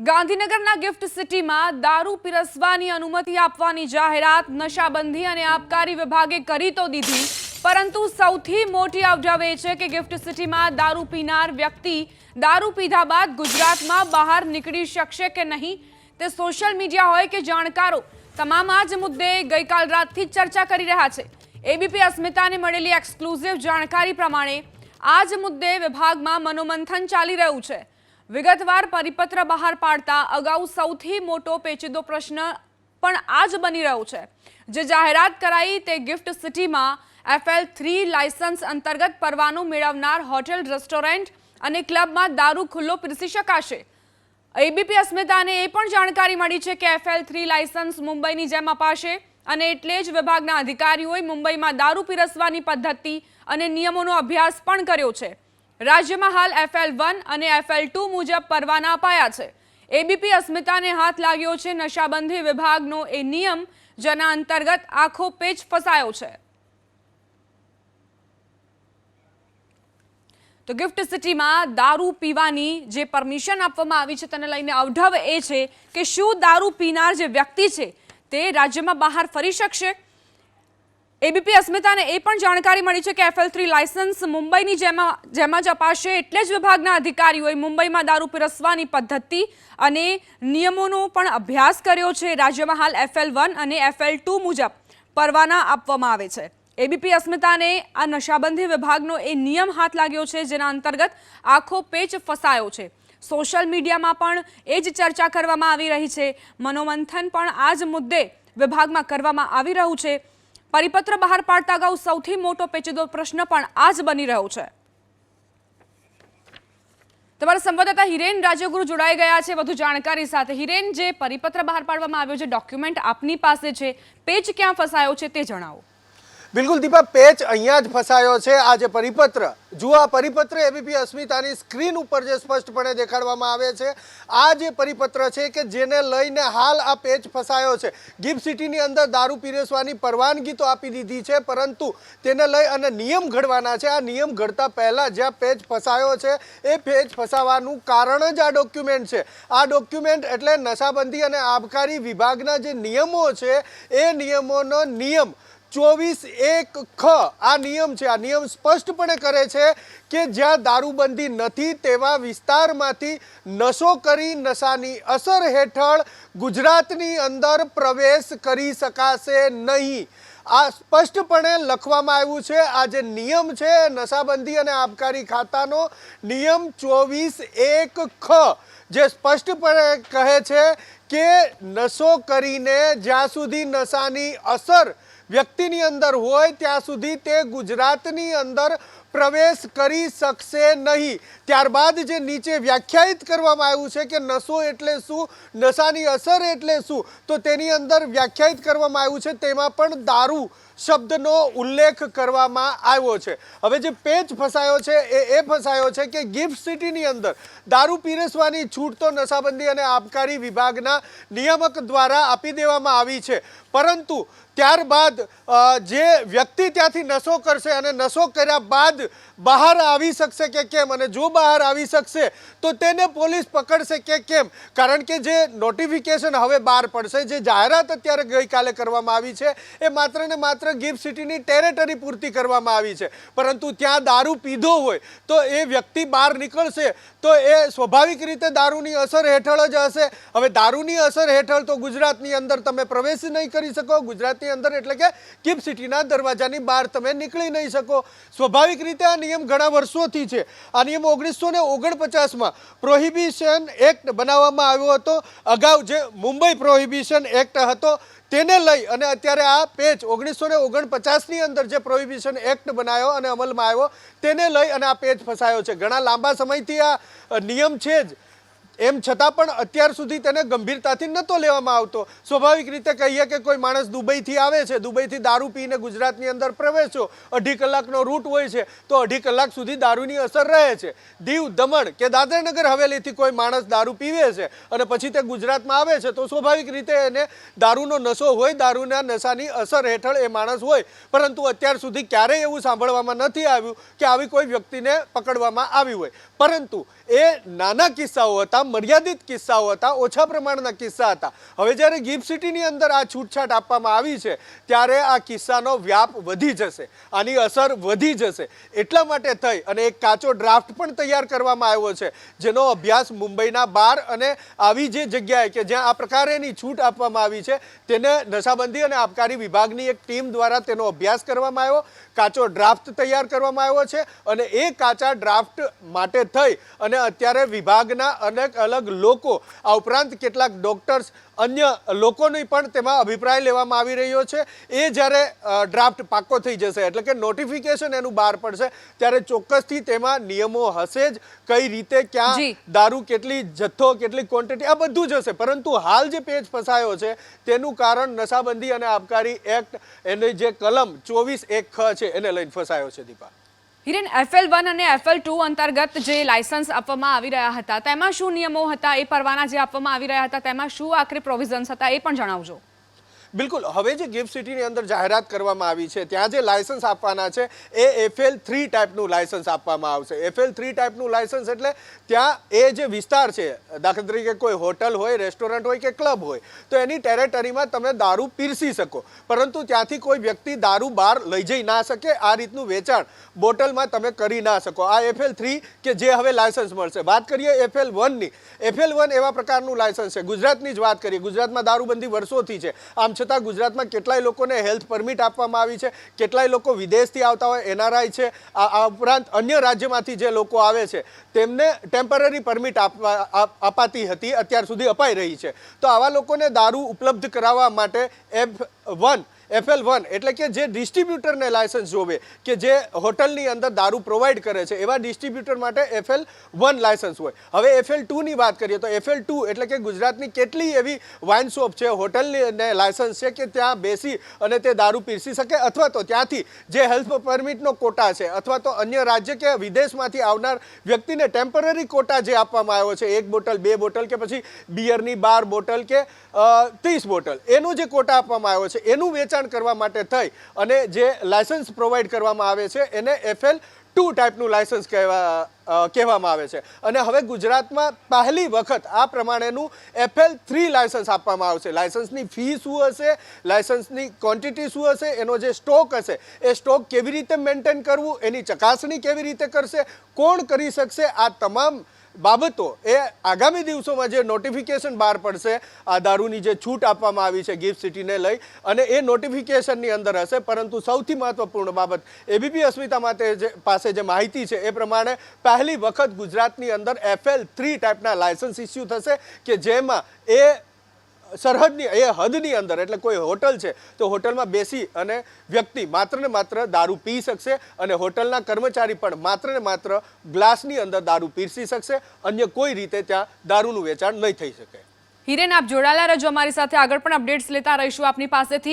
ગાંધીનગરના ગિફ્ટ સિટીમાં દારૂ પીરસવાની અનુમતિ આપવાની જાહેરાત નશાબંધી અને આબકારી વિભાગે કરી તો દીધી, પરંતુ સૌથી મોટી અવઢવ એ છે કે ગિફ્ટ સિટીમાં દારૂ પીનાર વ્યક્તિ દારૂ પીધા બાદ ગુજરાતમાં બહાર નીકળી શકશે કે નહીં તે સોશિયલ મીડિયા હોય કે જાણકારો તમામ આ જ મુદ્દે ગઈકાલ રાતથી ચર્ચા કરી રહ્યા છે। એબીપી અસ્મિતાને મળેલી એક્સક્લુઝિવ જાણકારી પ્રમાણે આ જ મુદ્દે વિભાગમાં મનોમંથન ચાલી રહ્યું છે। વિગતવાર પરિપત્ર બહાર પાડતા અગાઉ સૌથી મોટો પેચીદો પ્રશ્ન પણ આ જ બની રહ્યો છે। જે જાહેરાત કરાઈ તે ગિફ્ટ સિટીમાં FL3 લાયસન્સ અંતર્ગત પરવાનો મેળવનાર હોટેલ, રેસ્ટોરન્ટ અને ક્લબમાં દારૂ ખુલ્લો પીરસી શકાશે। એબીપી અસ્મિતાને એ પણ જાણકારી મળી છે કે FL3 લાયસન્સ મુંબઈની જેમ અપાશે અને એટલે જ વિભાગના અધિકારીઓએ મુંબઈમાં દારૂ પીરસવાની પદ્ધતિ અને નિયમોનો અભ્યાસ પણ કર્યો છે। રાજ્યમાં હાલ FL1 અને FL2 મુજબ પરવાના અપાયા છે। એબીપી અસ્મિતાને હાથ લાગ્યો છે નશાબંધી વિભાગનો એ નિયમ, જેના અંતર્ગત આખો પેચ ફસાયો છે। તો ગિફ્ટ સિટીમાં દારૂ પીવાની જે પરમિશન આપવામાં આવી છે તેને લઈને અવઢવ એ છે કે શું દારૂ પીનાર જે વ્યક્તિ છે તે રાજ્યમાં બહાર ફરી શકશે। એબીપી અસ્મિતાને એ પણ જાણકારી મળી છે કે FL3 લાયસન્સ મુંબઈની જેમ જ અપાશે, એટલે જ વિભાગના અધિકારીઓએ મુંબઈમાં દારૂ પીરસવાની પદ્ધતિ અને નિયમોનો પણ અભ્યાસ કર્યો છે। રાજ્યમાં હાલ FL1 અને FL2 મુજબ પરવાના આપવામાં આવે છે। એબીપી અસ્મિતાને આ નશાબંધી વિભાગનો એ નિયમ હાથ લાગ્યો છે, જેના અંતર્ગત આખો પેચ ફસાયો છે। સોશિયલ મીડિયામાં પણ એ જ ચર્ચા કરવામાં આવી રહી છે। મનોમંથન પણ આ જ મુદ્દે વિભાગમાં કરવામાં આવી રહ્યું છે। પરિપત્ર બહાર પાડતા અગાઉ સૌથી મોટો પેચીદો પ્રશ્ન પણ આ જ બની રહ્યો છે। તમારા સંવાદદાતા હિરેન રાજ્યગુરુ જોડાઈ ગયા છે વધુ જાણકારી સાથે। હિરેન, જે પરિપત્ર બહાર પાડવામાં આવ્યો છે, ડોક્યુમેન્ટ આપની પાસે છે, પેચ ક્યાં ફસાયો છે તે જણાવો। બિલકુલ દીપા, પેચ અહીંયા જ ફસાયો છે। આ જે પરિપત્ર જુઓ, આ પરિપત્ર એબીપી અસ્મિતાની સ્ક્રીન ઉપર જે સ્પષ્ટપણે દેખાડવામાં આવે છે, આ જે પરિપત્ર છે કે જેને લઈને હાલ આ પેચ ફસાયો છે। ગિફ્ટ સિટીની અંદર દારૂ પીરસવાની પરવાનગી તો આપી દીધી છે, પરંતુ તેને લઈ અને નિયમ ઘડવાના છે। આ નિયમ ઘડતા પહેલાં જ્યાં પેચ ફસાયો છે એ પેચ ફસાવાનું કારણ જ આ ડોક્યુમેન્ટ છે। આ ડોક્યુમેન્ટ એટલે નશાબંધી અને આબકારી વિભાગના જે નિયમો છે એ નિયમોનો નિયમ 24(1) ખ આ નિયમ છે। આ નિયમ સ્પષ્ટપણે કરે છે કે જ્યાં દારૂબંધી નથી તેવા વિસ્તારમાંથી નશો કરી નશાની અસર હેઠળ ગુજરાતની અંદર પ્રવેશ કરી શકાશે નહીં। આ સ્પષ્ટપણે લખવામાં આવ્યું છે। આ જે નિયમ છે નશાબંધી અને આબકારી ખાતાનો નિયમ 24(1) ખ જે સ્પષ્ટપણે કહે છે કે નશો કરીને જ્યાં સુધી નશાની અસર વ્યક્તિની અંદર હોય ત્યાં સુધી તે ગુજરાતની અંદર પ્રવેશ કરી શકશે નહીં। ત્યારબાદ જે નીચે વ્યાખ્યાયિત કરવામાં આવ્યું છે કે નશો એટલે શું, નશાની અસર એટલે શું, તો તેની અંદર વ્યાખ્યાયિત કરવામાં આવ્યું છે, તેમાં પણ દારૂ શબ્દનો ઉલ્લેખ કરવામાં આવ્યો છે। હવે જે પેચ ફસાયો છે એ ફસાયો છે કે ગિફ્ટ સિટીની અંદર દારૂ પીરસવાની છૂટ તો નશાબંધી અને આબકારી વિભાગના નિયામક દ્વારા આપી દેવામાં આવી છે, પરંતુ ત્યારબાદ જે વ્યક્તિ ત્યાંથી નશો કરશે અને નશો કર્યા બાદ બહાર આવી શકશે કે કેમ, અને જો બહાર આવી શકશે તો તેને પોલીસ પકડશે કે કેમ, કારણ કે જે નોટિફિકેશન હવે બહાર પડશે, જે જાહેરાત અત્યારે ગઈકાલે કરવામાં આવી છે એ માત્ર ને માત્ર ગિફ્ટ સિટીની ટેરેટરી પૂરતી કરવામાં આવી છે, પરંતુ ત્યાં દારૂ પીધો હોય તો એ વ્યક્તિ બહાર નીકળશે તો એ સ્વાભાવિક રીતે દારૂની અસર હેઠળ જ હશે। હવે દારૂની અસર હેઠળ તો ગુજરાતની અંદર તમે પ્રવેશ નહીં કરી શકો, ગુજરાતની અંદર એટલે કે ગિફ્ટ સિટીના દરવાજાની બહાર તમે નીકળી નહીં શકો। સ્વાભાવિક રીતે આ નિયમ ઘણા વર્ષોથી છે। આ નિયમ 1949માં પ્રોહિબિશન એક્ટ બનાવવામાં આવ્યો હતો। અગાઉ જે મુંબઈ પ્રોહિબિશન એક્ટ હતો તેને લઈ અને અત્યારે આ પેચ 1949ની અંદર જે પ્રોહિબિશન એક્ટ બનાવ્યો અને અમલમાં આવ્યો તેને લઈ અને આ પેચ ફસાયો છે। ઘણા લાંબા સમયથી આ નિયમ છે જ, એમ છતાં પણ અત્યાર સુધી તેને ગંભીરતાથી નહોતો લેવામાં આવતો। સ્વાભાવિક રીતે કહીએ કે કોઈ માણસ દુબઈથી આવે છે, દુબઈથી દારૂ પીને ગુજરાતની અંદર પ્રવેશો, 2.5 કલાકનો રૂટ હોય છે તો 2.5 કલાક સુધી દારૂની અસર રહે છે। દીવ, દમણ કે દાદરાનગર હવેલીથી કોઈ માણસ દારૂ પીવે છે અને પછી તે ગુજરાતમાં આવે છે તો સ્વાભાવિક રીતે એને દારૂનો નશો હોય, દારૂના નશાની અસર હેઠળ એ માણસ હોય, પરંતુ અત્યાર સુધી ક્યારેય એવું સાંભળવામાં નથી આવ્યું કે આવી કોઈ વ્યક્તિને પકડવામાં આવી હોય। પરંતુ એ નાના કિસ્સાઓ હતા, મર્યાદિત કિસ્સાઓ હતા, ઓછા પ્રમાણના કિસ્સા હતા. હવે જ્યારે ગિફ્ટ સિટીની અંદર આ છૂટછાટ આપવામાં આવી છે ત્યારે આ કિસ્સાનો વ્યાપ વધી જશે, આની અસર વધી જશે. એટલા માટે થઈ અને એક કાચો ડ્રાફ્ટ પણ તૈયાર કરવામાં આવ્યો છે, જેનો અભ્યાસ મુંબઈના બાર અને આવી જે જગ્યાએ કે જ્યાં આ પ્રકારેની છૂટ આપવામાં આવી છે તેને નશાબંધી અને આબકારી વિભાગની એક ટીમ દ્વારા તેનો અભ્યાસ કરવામાં આવ્યો, કાચો ડ્રાફ્ટ તૈયાર કરવામાં આવ્યો છે અને એ કાચા ડ્રાફ્ટ માટે થઈ અને અત્યારે વિભાગના અનેક અલગ લોકો, આ ઉપરાંત કેટલાક ડોક્ટર્સ, અન્ય લોકોની પણ તેમાં અભિપ્રાય લેવામાં આવી રહ્યો છે. એ જ્યારે ડ્રાફ્ટ પાકો થઈ જશે એટલે કે નોટિફિકેશન એનું બહાર પડશે ત્યારે ચોક્કસથી તેમાં નિયમો હશે જ, કઈ રીતે ક્યાં દારૂ, કેટલી જથ્થો, કેટલી ક્વોન્ટિટી, આ બધું જ હશે. પરંતુ હાલ જે પેચ ફસાયો છે તેનું કારણ નશાબંધી અને આબકારી એક્ટ, એની જે કલમ 24(1) છે એને લઈને ફસાયો છે. દીપા, હિરેન, FL1 અને FL2 અંતર્ગત જે લાયસન્સ આપવામાં આવી રહ્યા હતા તેમાં શું નિયમો હતા? એ પરવાના જે આપવામાં આવી રહ્યા હતા તેમાં શું આખરે પ્રોવિઝન્સ હતા એ પણ જણાવજો. બિલકુલ. હવે જે ગિફ્ટ સિટીની અંદર જાહેરાત કરવામાં આવી છે ત્યાં જે લાયસન્સ આપવાના છે એ FL3 ટાઈપનું લાયસન્સ આપવામાં આવશે. FL3 ટાઈપનું લાયસન્સ એટલે ત્યાં એ જે વિસ્તાર છે, દાખલા તરીકે કોઈ હોટલ હોય, રેસ્ટોરન્ટ હોય કે ક્લબ હોય, તો એની ટેરેટરીમાં તમે દારૂ પીરસી શકો, પરંતુ ત્યાંથી કોઈ વ્યક્તિ દારૂ બહાર લઈ જઈ ના શકે, આ રીતનું વેચાણ બોટલમાં તમે કરી ના શકો. આ FL3 કે જે હવે લાયસન્સ મળશે. વાત કરીએ FL1ની. FL1 એવા પ્રકારનું લાયસન્સ છે. ગુજરાતની જ વાત કરીએ, ગુજરાતમાં દારૂબંધી વર્ષોથી છે. આમ છતાં ગુજરાતમાં કેટલાય લોકોને હેલ્થ પરમિટ આપવામાં આવી છે, કેટલાય લોકો વિદેશથી આવતા હોય, NRI છે, આ ઉપરાંત અન્ય રાજ્યમાંથી જે લોકો આવે છે તેમને ટેમ્પરરી પરમિટ અપાતી હતી, અત્યાર સુધી અપાઈ રહી છે. તો આવા લોકોને દારૂ ઉપલબ્ધ કરાવવા માટે FL1 એટલે કે જે ડિસ્ટ્રીબ્યુટરને લાયસન્સ જોવે, કે જે હોટલની અંદર દારૂ પ્રોવાઈડ કરે છે, એવા ડિસ્ટ્રીબ્યુટર માટે FL1 લાયસન્સ હોય. હવે FL2ની વાત કરીએ તો FL2 એટલે કે ગુજરાતની કેટલી એવી વાઇન શોપ છે, હોટલને લાયસન્સ છે કે ત્યાં બેસી અને તે દારૂ પીરસી શકે, અથવા તો ત્યાંથી જે હેલ્થ પરમિટનો કોટા છે અથવા તો અન્ય રાજ્ય કે વિદેશમાંથી આવનાર વ્યક્તિને ટેમ્પરરી કોટા જે આપવામાં આવ્યો છે, 1 બોટલ, 2 બોટલ કે પછી બિયરની 12 બોટલ કે 30 બોટલ, એનો જે કોટા આપવામાં આવ્યો છે એનું વેચાણ કરવા માટે થઈ અને જે લાયસન્સ પ્રોવાઈડ કરવામાં આવે છે એને FL2 ટાઈપનું લાયસન્સ કહેવામાં આવે છે. અને હવે ગુજરાતમાં પહેલી વખત આ પ્રમાણેનું FL3 લાયસન્સ આપવામાં આવશે. લાયસન્સની ફી શું હશે, લાયસન્સની ક્વોન્ટિટી શું હશે, એનો જે સ્ટોક હશે એ સ્ટોક કેવી રીતે મેન્ટેન કરવું, એની ચકાસણી કેવી રીતે કરશે, કોણ કરી શકશે, આ તમામ બાબતો એ આગામી દિવસોમાં જે નોટિફિકેશન બહાર પડશે આ દારૂની જે છૂટ આપવામાં આવી છે ગિફ્ટ સિટીને લઈ, અને એ નોટિફિકેશનની અંદર હશે. પરંતુ સૌથી મહત્વપૂર્ણ બાબત એબીપી અસ્મિતા પાસે જે માહિતી છે એ પ્રમાણે પહેલી વખત ગુજરાતની અંદર FL3 ટાઈપના લાયસન્સ ઇસ્યુ થશે કે જેમાં એ સરહદની એ હદની અંદર એટલે કોઈ હોટલ છે તો હોટલમાં બેસી અને વ્યક્તિ માત્ર ને માત્ર દારૂ પી શકશે અને હોટલના કર્મચારી પણ માત્ર ને માત્ર ગ્લાસની અંદર દારૂ પીરસી શકશે, અન્ય કોઈ રીતે ત્યાં દારૂનું વેચાણ નહીં થઈ શકે. હિરેન, આપ જોડાયેલા રહેજો અમારી સાથે, આગળ પણ અપડેટ્સ લેતા રહીશું આપની પાસેથી.